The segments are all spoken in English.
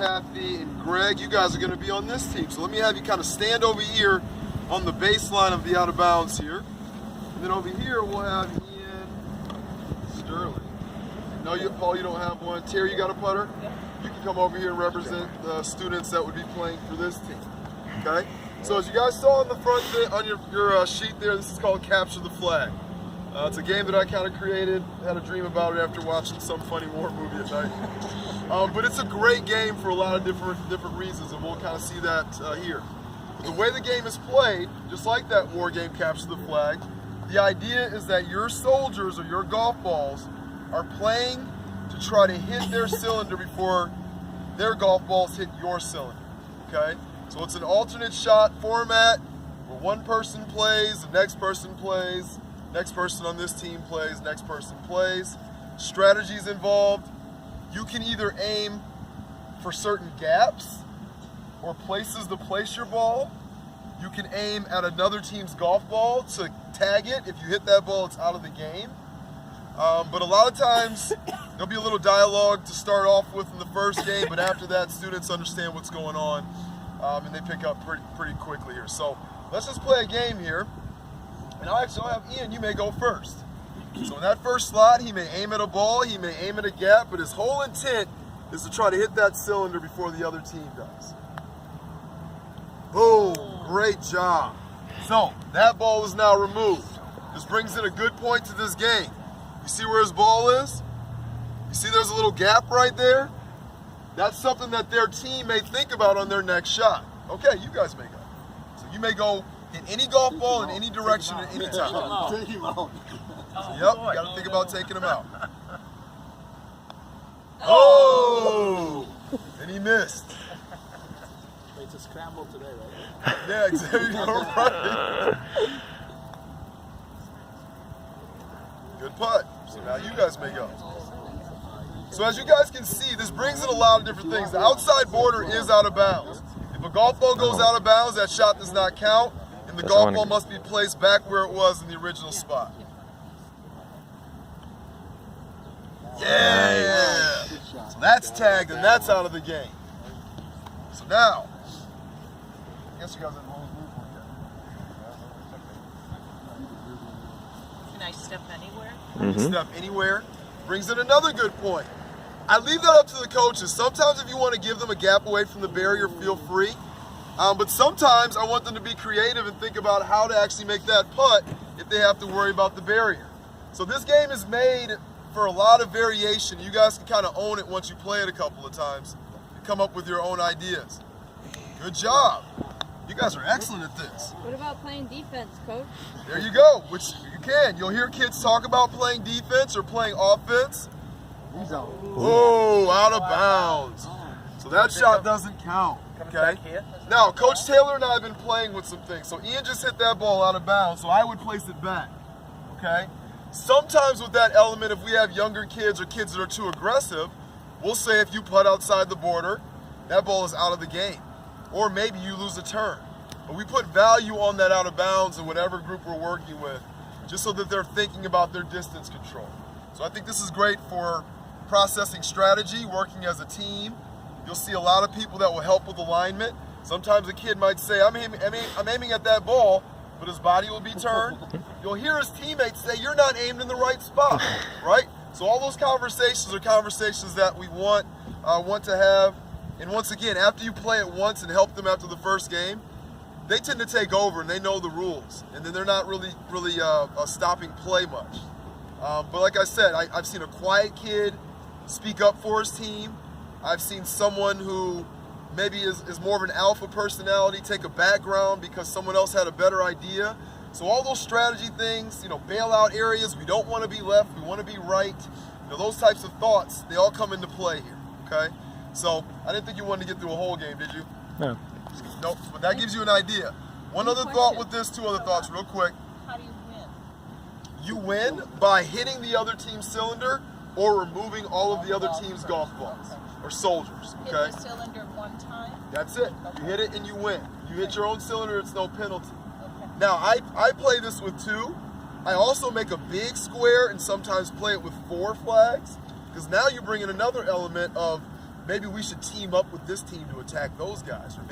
Kathy, and Greg, you guys are going to be on this team. So let me have you kind of stand over here on the baseline of the out of bounds here. And then over here we'll have Ian Sterling. No, Paul, you don't have one. Terry, you got a putter? You can come over here and represent the students that would be playing for this team. Okay? So as you guys saw on the front on your sheet there, this is called Capture the Flag. It's a game that I kind of created, had a dream about it after watching some funny war movie at night. But it's a great game for a lot of different reasons, and we'll kind of see that here. The way the game is played, just like that war game, Capture the Flag, the idea is that your soldiers or your golf balls are playing to try to hit their cylinder before their golf balls hit your cylinder, okay? So it's an alternate shot format where one person plays, the next person plays, next person on this team plays, next person plays. Strategies involved. You can either aim for certain gaps or places to place your ball. You can aim at another team's golf ball to tag it. If you hit that ball, it's out of the game. But a lot of times, there'll be a little dialogue to start off with in the first game, but after that, students understand what's going on, and they pick up pretty quickly here. So let's just play a game here. And I'll have Ian, you may go first. So in that first slot, he may aim at a ball, he may aim at a gap, but his whole intent is to try to hit that cylinder before the other team does. Boom, great job. So that ball is now removed. This brings in a good point to this game. You see where his ball is? You see there's a little gap right there? That's something that their team may think about on their next shot. Okay, you guys may go. So you may go in any golf ball in any direction at any time. Take him out. So, yep, you got to think about taking him out. Oh! And he missed. It's a scramble today, right? Yeah, exactly. Right. Good putt. So now you guys may go. So as you guys can see, this brings in a lot of different things. The outside border is out of bounds. If a golf ball goes out of bounds, that shot does not count, and the golf ball must be placed back where it was in the original spot. Yeah! So that's tagged and that's out of the game. So now, I guess you guys have always moved one yet. Can I step anywhere? Step anywhere. Brings in another good point. I leave that up to the coaches. Sometimes if you want to give them a gap away from the barrier, feel free. But sometimes I want them to be creative and think about how to actually make that putt if they have to worry about the barrier. So this game is made for a lot of variation. You guys can kind of own it once you play it a couple of times and come up with your own ideas. Good job. You guys are excellent at this. What about playing defense, Coach? There you go, which you can. You'll hear kids talk about playing defense or playing offense. He's out. Oh, out of bounds. So that shot doesn't count, okay? Now, Coach Taylor and I have been playing with some things. So Ian just hit that ball out of bounds, so I would place it back, okay? Sometimes with that element, if we have younger kids or kids that are too aggressive, we'll say if you putt outside the border, that ball is out of the game. Or maybe you lose a turn. But we put value on that out of bounds in whatever group we're working with, just so that they're thinking about their distance control. So I think this is great for processing strategy, working as a team. You'll see a lot of people that will help with alignment. Sometimes a kid might say, I'm aiming at that ball, but his body will be turned. You'll hear his teammates say, you're not aimed in the right spot, right? So all those conversations are conversations that we want to have. And once again, after you play it once and help them after the first game, they tend to take over and they know the rules. And then they're not really stopping play much. But like I said, I've seen a quiet kid speak up for his team. I've seen someone who maybe is more of an alpha personality take a background because someone else had a better idea. So all those strategy things, bailout areas, we don't want to be left, we want to be right. Those types of thoughts, they all come into play here, okay? So I didn't think you wanted to get through a whole game, did you? No. Nope, but that gives you an idea. One other thought with this, two other thoughts real quick. How do you win? You win by hitting the other team's cylinder or removing all of the other team's golf balls or soldiers, okay? Hit the cylinder one time? That's it. You hit it and you win. You hit your own cylinder, it's no penalty. Okay. Now, I play this with 2. I also make a big square and sometimes play it with 4 flags because now you bring in another element of maybe we should team up with this team to attack those guys, or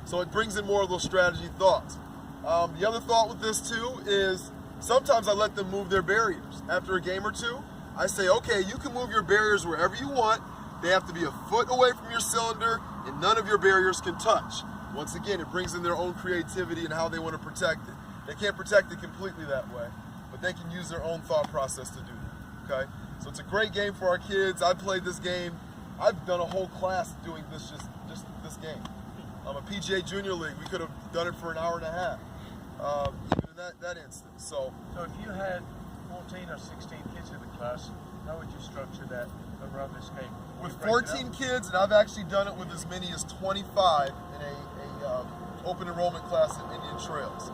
so it brings in more of those strategy thoughts. The other thought with this too is sometimes I let them move their barriers. After a game or two, I say, okay, you can move your barriers wherever you want. They have to be a foot away from your cylinder, and none of your barriers can touch. Once again, it brings in their own creativity and how they want to protect it. They can't protect it completely that way, but they can use their own thought process to do that, okay? So it's a great game for our kids. I played this game. I've done a whole class doing this, just this game. A PGA Junior League, we could have done it for an hour and a half, even in that instance. So if you had 14 or 16 kids in the class, how would you structure that around this game? with 14 kids, and I've actually done it with as many as 25 in a open enrollment class at Indian Trails.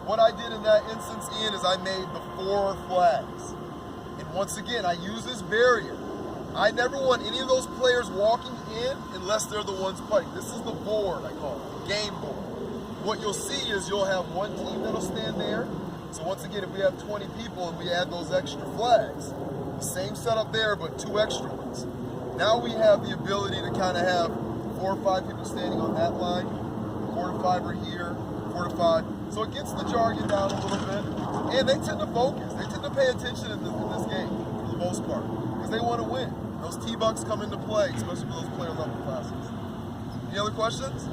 What I did in that instance, Ian, is I made the 4 flags. And once again, I use this barrier. I never want any of those players walking in unless they're the ones putting. This is the board, I call it, the game board. What you'll see is you'll have one team that'll stand there. So once again, if we have 20 people and we add those extra flags, the same setup there, but 2 extra ones. Now we have the ability to kind of have 4 or 5 people standing on that line, 4 to 5 are here, 4 to 5. So it gets the jargon down a little bit, and they tend to focus. They tend to pay attention in this game for the most part, because they want to win. Those T-bucks come into play, especially for those player level classes. Any other questions?